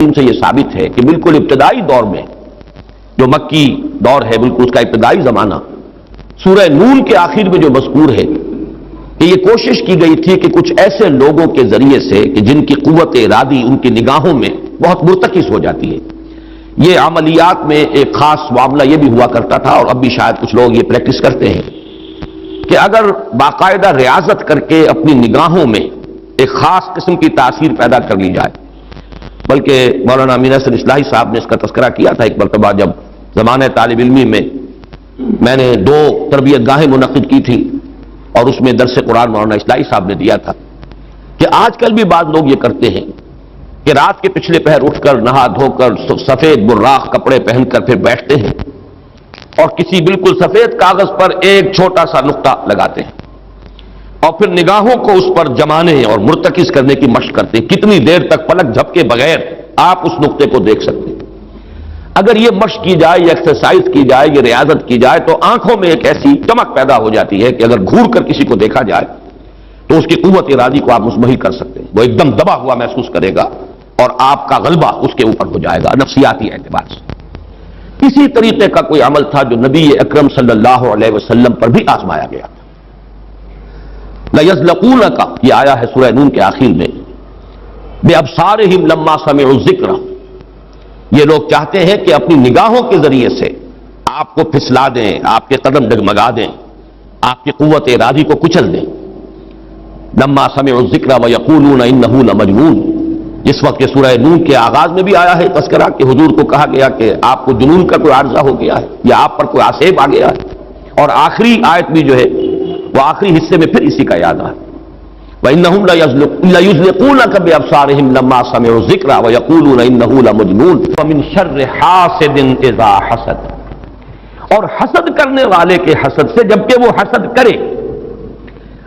سے یہ ثابت ہے کہ بالکل ابتدائی دور میں جو مکی دور ہے، بالکل اس کا ابتدائی زمانہ، سورہ نون کے آخر میں جو مذکور ہے کہ یہ کوشش کی گئی تھی کہ کچھ ایسے لوگوں کے ذریعے سے کہ جن کی قوت ارادی ان کی نگاہوں میں بہت مرتکز ہو جاتی ہے، یہ عملیات میں ایک خاص معاملہ یہ بھی ہوا کرتا تھا، اور اب بھی شاید کچھ لوگ یہ پریکٹس کرتے ہیں کہ اگر باقاعدہ ریاضت کر کے اپنی نگاہوں میں ایک خاص قسم کی تاثیر پیدا کر لی جائے، بلکہ مولانا امین احسن اصلاحی صاحب نے اس کا تذکرہ کیا تھا ایک مرتبہ جب زمانہ طالب علمی میں نے 2 تربیت گاہیں منعقد کی تھی، اور اس میں درس قرآن مولانا اصلاحی صاحب نے دیا تھا کہ آج کل بھی بعض لوگ یہ کرتے ہیں کہ رات کے پچھلے پہر اٹھ کر نہا دھو کر سفید براق کپڑے پہن کر پھر بیٹھتے ہیں اور کسی بالکل سفید کاغذ پر ایک چھوٹا سا نقطہ لگاتے ہیں اور پھر نگاہوں کو اس پر جمانے اور مرتکز کرنے کی مشق کرتے ہیں۔ کتنی دیر تک پلک جھپکے بغیر آپ اس نقطے کو دیکھ سکتے ہیں۔ اگر یہ مشق کی جائے، یہ ایکسرسائز کی جائے، یہ ریاضت کی جائے تو آنکھوں میں ایک ایسی چمک پیدا ہو جاتی ہے کہ اگر گھور کر کسی کو دیکھا جائے تو اس کی قوت ارادی کو آپ مزمحل کر سکتے ہیں، وہ ایک دم دبا ہوا محسوس کرے گا اور آپ کا غلبہ اس کے اوپر ہو جائے گا نفسیاتی اعتبار سے۔ اسی طریقے کا کوئی عمل تھا جو نبی اکرم صلی اللہ علیہ وسلم پر بھی آزمایا گیا تھا۔ لَيَزْلَقُونَكَ یہ آیا ہے سورہ نون کے آخر میں، بِأَبْصَارِهِمْ لَمَّا سَمِعُوا الذِّكْرَ، یہ لوگ چاہتے ہیں کہ اپنی نگاہوں کے ذریعے سے آپ کو پھسلا دیں، آپ کے قدم ڈگمگا دیں، آپ کی قوت ارادی کو کچل دیں۔ لَمَّا سَمِعُوا الذِّكْرَ وَيَقُولُونَ إِنَّهُ لَمَجْنُونٌ، جس وقت یہ سورہ نون کے آغاز میں بھی آیا ہے تذکرہ کہ حضور کو کہا گیا کہ آپ کو جنون کا کوئی عارضہ ہو گیا ہے یا آپ پر کوئی آسیب آ گیا ہے، اور آخری آیت بھی جو ہے وہ آخری حصے میں پھر اسی کا یاد ہے، وَإِنَّهُمْ لَيُزْلِقُونَكَ بِأَبْصَارِهِمْ لَمَّا سَمِعُوا الذِّكْرَ وَيَقُولُونَ إِنَّهُ لَمَجْنُونٌ وَمِن شَرِّ حَاسِدٍ إِذَا حَسَدَ، اور حسد کرنے والے کے حسد سے جبکہ وہ حسد کرے۔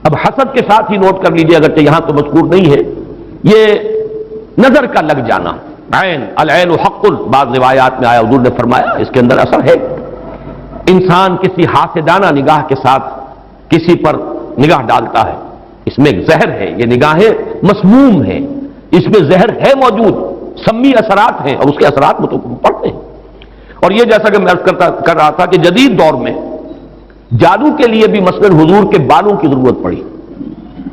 اب حسد کے ساتھ ہی نوٹ کر لیجئے، اگرچہ یہاں تو مذکور نہیں ہے، یہ نظر کا لگ جانا، عین العین حق، بعض روایات میں آیا حضور نے فرمایا اس کے اندر اثر ہے۔ انسان کسی حاسدانہ نگاہ کے ساتھ کسی پر نگاہ ڈالتا ہے، اس میں ایک زہر ہے، یہ نگاہیں مسموم ہیں، اس میں زہر ہے موجود، سمی اثرات ہیں اور اس کے اثرات میں تو پڑتے ہیں۔ اور یہ جیسا کہ میں عرض کر رہا تھا کہ جدید دور میں جادو کے لیے بھی مثلاً حضور کے بالوں کی ضرورت پڑی،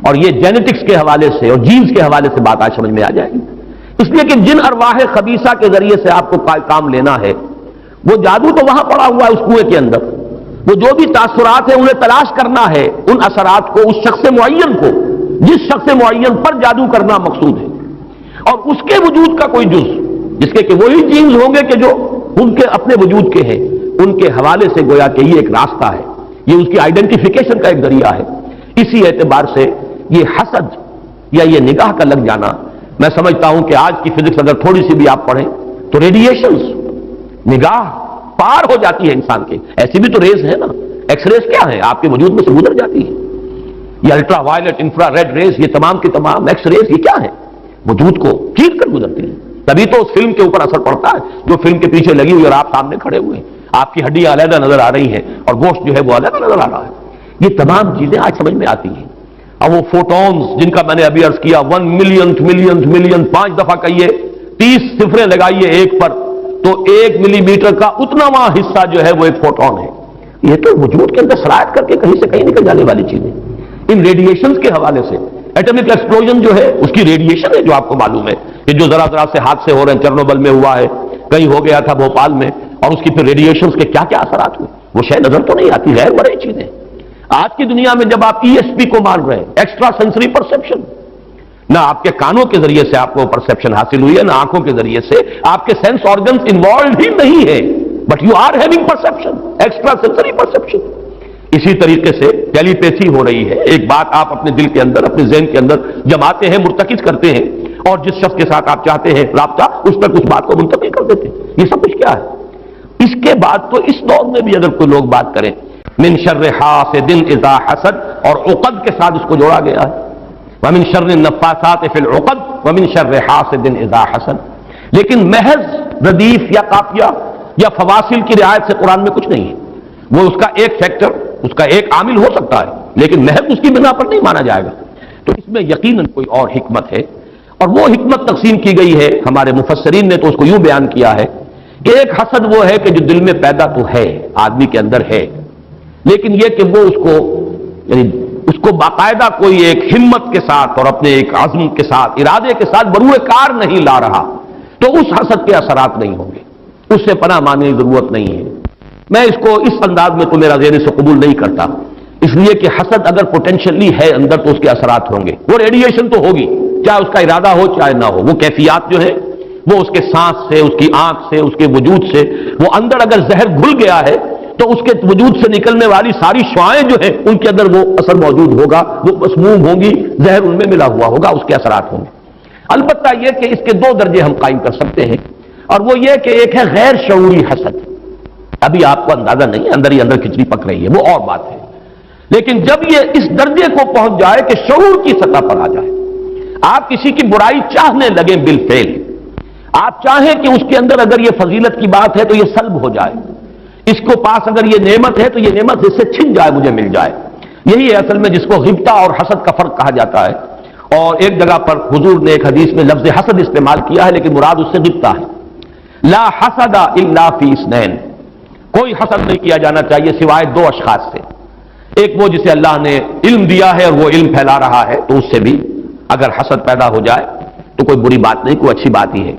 اور یہ جینیٹکس کے حوالے سے اور جینز کے حوالے سے بات آج سمجھ میں آ جائے گی، اس لیے کہ جن ارواح خبیثہ کے ذریعے سے آپ کو کام لینا ہے وہ جادو تو وہاں پڑا ہوا ہے اس کنویں کے اندر، وہ جو بھی تاثرات ہیں انہیں تلاش کرنا ہے، ان اثرات کو اس شخص معین کو، جس شخص معین پر جادو کرنا مقصود ہے، اور اس کے وجود کا کوئی جز جس کے کہ وہی جینز ہوں گے کہ جو ان کے اپنے وجود کے ہیں، ان کے حوالے سے گویا کہ یہ ایک راستہ ہے، یہ اس کی آئیڈینٹیفیکیشن کا ایک ذریعہ ہے۔ اسی اعتبار سے یہ حسد یا یہ نگاہ کا لگ جانا، میں سمجھتا ہوں کہ آج کی فزکس اگر تھوڑی سی بھی آپ پڑھیں تو ریڈیشنز نگاہ پار ہو جاتی ہے انسان کے، ایسی بھی تو ریز ہے نا، ایکس ریز کیا ہے آپ کے وجود میں سے گزر جاتی ہے، یہ ultraviolet infrared rays, یہ تمام کی تمام ایکس ریز یہ کیا ہے، وجود کو چیر کر گزرتی ہیں، تبھی تو اس فلم کے اوپر اثر پڑتا ہے جو فلم کے پیچھے لگی ہوئی اور آپ سامنے کھڑے ہوئے ہیں، آپ کی ہڈیاں علیحدہ نظر آ رہی ہیں اور گوشت جو ہے وہ علیحدہ نظر آ رہا ہے، یہ تمام چیزیں آج سمجھ میں آتی ہیں۔ اب وہ فوٹونز جن کا میں نے ابھی عرض کیا 1 ملین 5 دفعہ کہیے، 30 صفریں لگائیے ایک پر تو 1 ملی میٹر کا اتناواں حصہ جو ہے وہ ایک فوٹون ہے، یہ تو وجود کے اندر سرایت کر کے کہیں سے کہیں نکل جانے والی چیزیں۔ ان ریڈیشنز کے حوالے سے ایٹمک ایکسپلوژن جو ہے اس کی ریڈیشن ہے جو آپ کو معلوم ہے کہ جو ذرا ذرا سے حادثے ہو رہے ہیں، چرنوبل میں ہوا ہے، کہیں ہو گیا تھا بھوپال میں، اور اس کی پھر ریڈیشنز کے کیا کیا اثرات ہوئے، وہ شے نظر تو نہیں آتی، غیر مرئی چیزیں۔ آج کی دنیا میں جب آپ ESP کو مان رہے ہیں، ایکسٹرا سینسری پرسیپشن، نہ آپ کے کانوں کے ذریعے سے آپ کو پرسیپشن حاصل ہوئی ہے، نہ آنکھوں کے ذریعے سے، آپ کے سینس آرگنز انوالوڈ ہی نہیں ہے، but you are having perception, extra sensory perception. اسی طریقے سے ٹیلی پیتھی ہو رہی ہے، ایک بات آپ اپنے دل کے اندر، اپنے ذہن کے اندر جماتے ہیں، مرتکز کرتے ہیں، اور جس شخص کے ساتھ آپ چاہتے ہیں رابطہ، اس پر کچھ بات کو منتقل کر دیتے ہیں، یہ سب کچھ کیا ہے؟ اس کے بعد تو اس دور میں بھی اگر کوئی لوگ بات کریں من شر حاسد اذا حسد، اور عقد کے ساتھ اس کو جوڑا گیا ہے، ومن شر النفاثات فی العقد ومن شر حاسد اذا حسد، لیکن محض ردیف یا قافیہ یا فواصل کی رعایت سے قرآن میں کچھ نہیں ہے، وہ اس کا ایک فیکٹر، اس کا ایک عامل ہو سکتا ہے، لیکن محض اس کی بنا پر نہیں مانا جائے گا، تو اس میں یقیناً کوئی اور حکمت ہے، اور وہ حکمت تقسیم کی گئی ہے ہمارے مفسرین نے تو اس کو یوں بیان کیا ہے کہ ایک حسد وہ ہے کہ جو دل میں پیدا تو ہے، آدمی کے اندر ہے، لیکن یہ کہ وہ اس کو یعنی اس کو باقاعدہ کوئی ایک ہمت کے ساتھ اور اپنے ایک عزم کے ساتھ، ارادے کے ساتھ بروئے کار نہیں لا رہا، تو اس حسد کے اثرات نہیں ہوں گے، اس سے پناہ مانگنے کی ضرورت نہیں ہے۔ میں اس کو اس انداز میں تو میرا ذہن سے قبول نہیں کرتا، اس لیے کہ حسد اگر پوٹینشلی ہے اندر تو اس کے اثرات ہوں گے، وہ ریڈیشن تو ہوگی، چاہے اس کا ارادہ ہو چاہے نہ ہو، وہ کیفیات جو ہے وہ اس کے سانس سے، اس کی آنکھ سے، اس کے وجود سے، وہ اندر اگر زہر گھل گیا ہے تو اس کے وجود سے نکلنے والی ساری شعاعیں جو ہیں ان کے اندر وہ اثر موجود ہوگا، وہ مسموم ہوں گی، زہر ان میں ملا ہوا ہوگا، اس کے اثرات ہوں گے۔ البتہ یہ کہ اس کے دو درجے ہم قائم کر سکتے ہیں، اور وہ یہ کہ ایک ہے غیر شعوری حسد، ابھی آپ کو اندازہ نہیں، اندر ہی اندر کھچڑی پک رہی ہے، وہ اور بات ہے، لیکن جب یہ اس درجے کو پہنچ جائے کہ شعور کی سطح پر آ جائے، آپ کسی کی برائی چاہنے لگیں بالفعل، آپ چاہیں کہ اس کے اندر اگر یہ فضیلت کی بات ہے تو یہ سلب ہو جائے، اس کو پاس اگر یہ نعمت ہے تو یہ نعمت اس سے چھن جائے، مجھے مل جائے، یہی ہے اصل میں جس کو غبطہ اور حسد کا فرق کہا جاتا ہے۔ اور ایک جگہ پر حضور نے ایک حدیث میں لفظ حسد استعمال کیا ہے، لیکن مراد اس سے غبطہ ہے۔ لا حسد الا فی اثنین، کوئی حسد نہیں کیا جانا چاہیے سوائے دو اشخاص سے، ایک وہ جسے اللہ نے علم دیا ہے اور وہ علم پھیلا رہا ہے تو اس سے بھی اگر حسد پیدا ہو جائے تو کوئی بری بات نہیں، کوئی اچھی بات ہی ہے،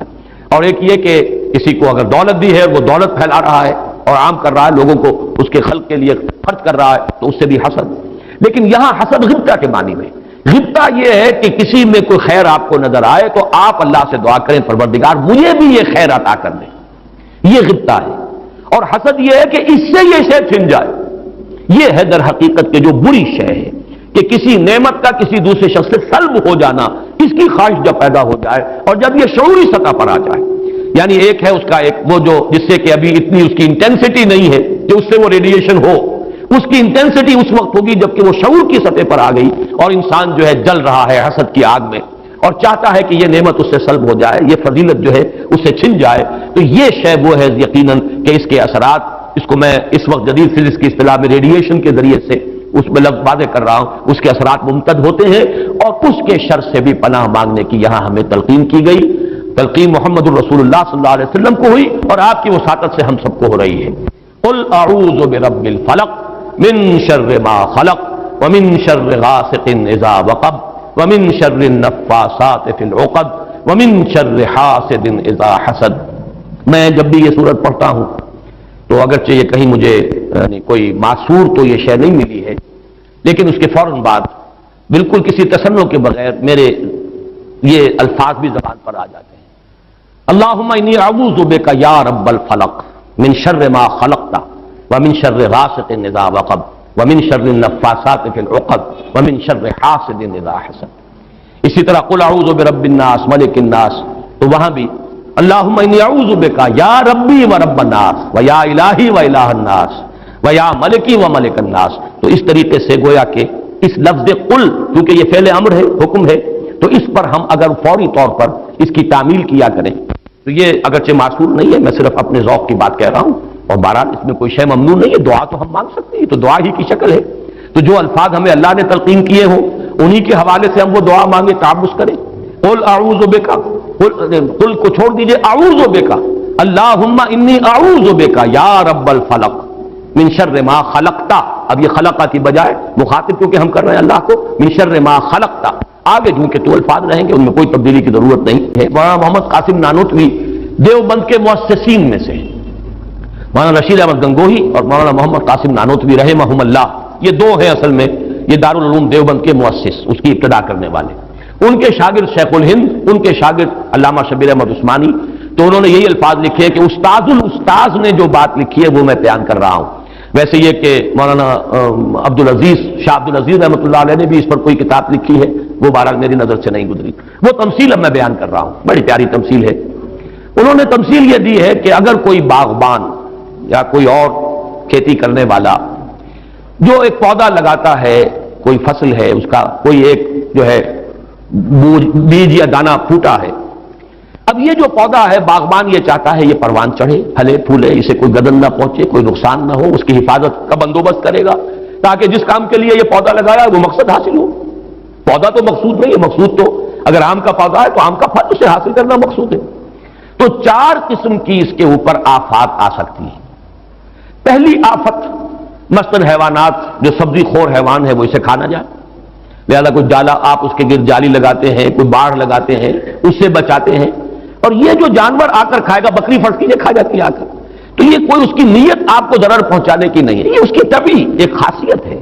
اور ایک یہ کہ کسی کو اگر دولت دی ہے وہ دولت پھیلا رہا ہے اور عام کر رہا ہے، لوگوں کو اس کے خلق کے لیے خرچ کر رہا ہے تو اس سے بھی حسد۔ لیکن یہاں حسد غبطہ کے معنی میں، غبطہ یہ ہے کہ کسی میں کوئی خیر آپ کو نظر آئے تو آپ اللہ سے دعا کریں پروردگار مجھے بھی یہ خیر عطا کر دے، یہ غبطہ ہے۔ اور حسد یہ ہے کہ اس سے یہ شے چھن جائے، یہ ہے در حقیقت کہ جو بری شے ہے کہ کسی نعمت کا کسی دوسرے شخص سے سلب ہو جانا، اس کی خواہش جب پیدا ہو جائے اور جب یہ شعوری سطح پر آ جائے، یعنی ایک ہے اس کا ایک وہ جو جس سے کہ ابھی اتنی اس کی انٹینسٹی نہیں ہے کہ اس سے وہ ریڈیشن ہو، اس کی انٹینسٹی اس وقت ہوگی جبکہ وہ شعور کی سطح پر آ گئی اور انسان جو ہے جل رہا ہے حسد کی آگ میں اور چاہتا ہے کہ یہ نعمت اس سے سلب ہو جائے، یہ فضیلت جو ہے اس سے چھن جائے، تو یہ شے وہ ہے یقیناً کہ اس کے اثرات، اس کو میں اس وقت جدید فزکس کی اصطلاح میں ریڈیشن کے ذریعے سے اس میں لفظ واضح کر رہا ہوں، اس کے اثرات ممتد ہوتے ہیں اور اس کے شر سے بھی پناہ مانگنے کی یہاں ہمیں تلقین کی گئی۔ تلقین محمد الرسول اللہ صلی اللہ علیہ وسلم کو ہوئی اور آپ کی وساطت سے ہم سب کو ہو رہی ہے۔ قل اعوذ برب الفلق من شر ما خلق ومن شر غاسق اذا وقب ومن شر النفاثات في العقد ومن شر حاسد اذا حسد۔ میں جب بھی یہ سورت پڑھتا ہوں تو اگرچہ یہ کہیں مجھے یعنی کوئی معصور تو یہ شے نہیں ملی ہے، لیکن اس کے فوراً بعد بالکل کسی تصنع کے بغیر میرے یہ الفاظ بھی زبان پر آ جاتے ہیں، اللہم انی اعوذ بک یا رب الفلق من شر ما خلقت ومن شر غاسق اذا وقب ومن شر النفاثات فی العقد ومن شر حاسد اذا حسد۔ اسی طرح قل اعوذ برب الناس ملک الناس، تو وہاں بھی اللہم انی اعوذ بک یا ربی و رب الناس و یا الہی و الہ الناس و یا ملکی و ملک الناس۔ تو اس طریقے سے گویا کہ اس لفظ قل کیونکہ یہ فعل امر ہے، حکم ہے، تو اس پر ہم اگر فوری طور پر اس کی تعمیل کیا کریں تو یہ اگرچہ معصور نہیں ہے، میں صرف اپنے ذوق کی بات کہہ رہا ہوں، اور بہرحال اس میں کوئی شے ممنوع نہیں ہے، دعا تو ہم مانگ سکتے ہیں، تو دعا ہی کی شکل ہے، تو جو الفاظ ہمیں اللہ نے تلقین کیے ہوں انہی کے حوالے سے ہم وہ دعا مانگے، تعبس کریں۔ قل اعوذ بک، قل کو چھوڑ دیجئے، اعوذ بک اللہم انی اعوذ بک یا رب الفلق من شر ما خلقتا، اب یہ خلقہ کی بجائے مخاطب کیونکہ ہم کر رہے ہیں اللہ کو، من شر ما خلقتا، آگے کیونکہ تو الفاظ رہیں گے ان میں کوئی تبدیلی کی ضرورت نہیں ہے۔ مولانا محمد قاسم نانوتوی دیوبند کے مؤسسین میں سے، مولانا رشید احمد گنگوہی اور مولانا محمد قاسم نانوتوی رحمہم اللہ، یہ دو ہیں اصل میں یہ دارالعلوم دیوبند کے مؤسس، اس کی ابتدا کرنے والے، ان کے شاگرد شیخ الہند، ان کے شاگرد علامہ شبیر احمد عثمانی، تو انہوں نے یہی الفاظ لکھے کہ استاذ الاستاذ نے جو بات لکھی ہے وہ میں بیان کر رہا ہوں۔ ویسے یہ کہ مولانا عبدالعزیز شاہ عبدالعزیز رحمۃ اللہ علیہ نے بھی اس پر کوئی کتاب لکھی ہے، وہ بہرحال میری نظر سے نہیں گزری، وہ تمثیل اب میں بیان کر رہا ہوں، بڑی پیاری تمثیل ہے۔ انہوں نے تمثیل یہ دی ہے کہ اگر کوئی باغبان یا کوئی اور کھیتی کرنے والا جو ایک پودا لگاتا ہے، کوئی فصل ہے اس کا کوئی ایک جو ہے بیج یا دانہ پھوٹا ہے، اب یہ جو پودا ہے باغبان یہ چاہتا ہے یہ پروان چڑھے، پھلے پھولے، اسے کوئی گدن نہ پہنچے، کوئی نقصان نہ ہو، اس کی حفاظت کا بندوبست کرے گا تاکہ جس کام کے لیے یہ پودا لگایا وہ مقصد حاصل ہو۔ پودا تو مقصود نہیں ہے، مقصود تو اگر آم کا پودا ہے تو آم کا پھل اسے حاصل کرنا مقصود ہے۔ تو 4 قسم کی اس کے اوپر آفات آ سکتی ہیں۔ پہلی آفت مثلاً حیوانات، جو سبزی خور حیوان ہے وہ اسے کھا نہ جائے، لہذا کوئی جالا آپ اس کے گرد جالی لگاتے ہیں، کوئی باڑ لگاتے ہیں، اس سے بچاتے ہیں، اور یہ جو جانور آ کر کھائے گا، بکری فرض کیجیے کھا جاتی ہے آ کر، تو یہ کوئی اس کی نیت آپ کو ضرر پہنچانے کی نہیں ہے، یہ اس کی طبعی ایک خاصیت ہے،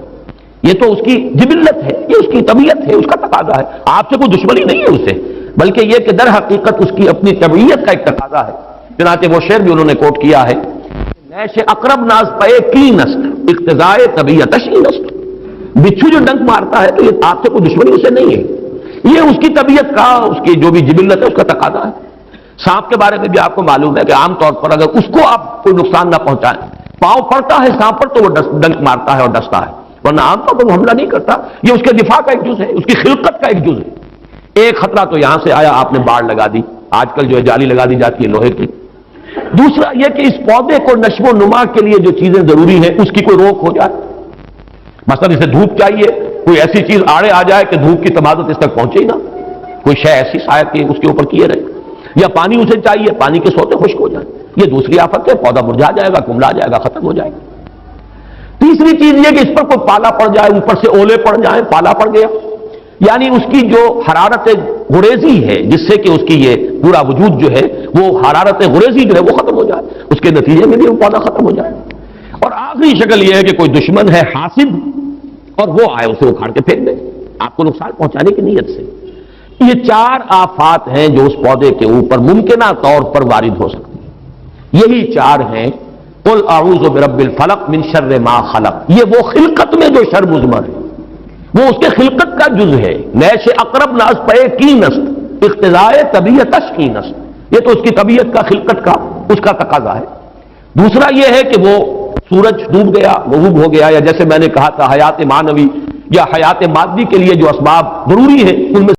یہ تو اس کی جبلت ہے، یہ اس کی طبیعت ہے، اس کا تقاضا ہے، آپ سے کوئی دشمنی نہیں ہے اس سے، بلکہ یہ کہ در حقیقت اس کی اپنی طبیعت کا ایک تقاضا ہے۔ چنانچہ وہ شعر بھی انہوں نے کوٹ کیا ہے، نیش اقرب ناز پے کی نسل اقتضائے طبیعت اشی نسل، بچھو جو ڈنک مارتا ہے تو یہ آپ سے کوئی دشمنی اسے نہیں ہے، یہ اس کی طبیعت کا، اس کی جو بھی جبلت ہے اس کا تقاضا ہے۔ سانپ کے بارے میں بھی آپ کو معلوم ہے کہ عام طور پر اگر اس کو آپ کوئی نقصان نہ پہنچائیں، پاؤں پڑتا ہے سانپ پر تو وہ ڈنک مارتا ہے اور ڈستا ہے، ورنہ عام طور پر وہ حملہ نہیں کرتا، یہ اس کے دفاع کا ایک جز ہے، اس کی خلقت کا ایک جز ہے۔ ایک خطرہ تو یہاں سے آیا، آپ نے باڑ لگا دی، آج کل جو ہے جالی لگا دی جاتی ہے لوہے کی۔ دوسرا یہ کہ اس پودے کو نشو و نما کے لیے جو چیزیں ضروری ہیں اس کی کوئی روک ہو جائے، مثلا اسے دھوپ چاہیے، کوئی ایسی چیز آڑے آ جائے کہ دھوپ کی تمازت اس تک پہنچے ہی نہ، کوئی شے ایسی شاید کہ اس کے اوپر کیے رہے، یا پانی اسے چاہیے، پانی کے سوتے خشک ہو جائیں، یہ دوسری آفت ہے، پودا مرجھا جائے گا، کملا جائے گا، ختم ہو جائے گا۔ تیسری چیز یہ کہ اس پر کوئی پالا پڑ جائے، اوپر سے اولے پڑ جائیں، پالا پڑ گیا، یعنی اس کی جو حرارت غریزی ہے جس سے کہ اس کی یہ پورا وجود جو ہے وہ حرارت غریزی جو ہے وہ ختم ہو جائے، اس کے نتیجے میں بھی وہ پودا ختم ہو جائے۔ اور آخری شکل یہ ہے کہ کوئی دشمن ہے حاسد اور وہ آئے اسے اکھاڑ کے پھینک دے آپ کو نقصان پہنچانے کی نیت سے۔ یہ 4 آفات ہیں جو اس پودے کے اوپر ممکنہ طور پر وارد ہو سکتی ہیں، یہی 4 ہیں۔ قل اعوذ برب الفلق من شر ما خلق، یہ وہ خلقت میں جو شر مضمر ہے، وہ اس کے خلقت کا جز ہے۔ نیش اقرب ناز پے کی نسل اقتضائے طبیعتش کی نسل، یہ تو اس کی طبیعت کا، خلقت کا، اس کا تقاضا ہے۔ دوسرا یہ ہے کہ وہ سورج ڈوب گیا، غروب ہو گیا، یا جیسے میں نے کہا تھا حیات معنوی یا حیات مادی کے لیے جو اسباب ضروری ہیں ان میں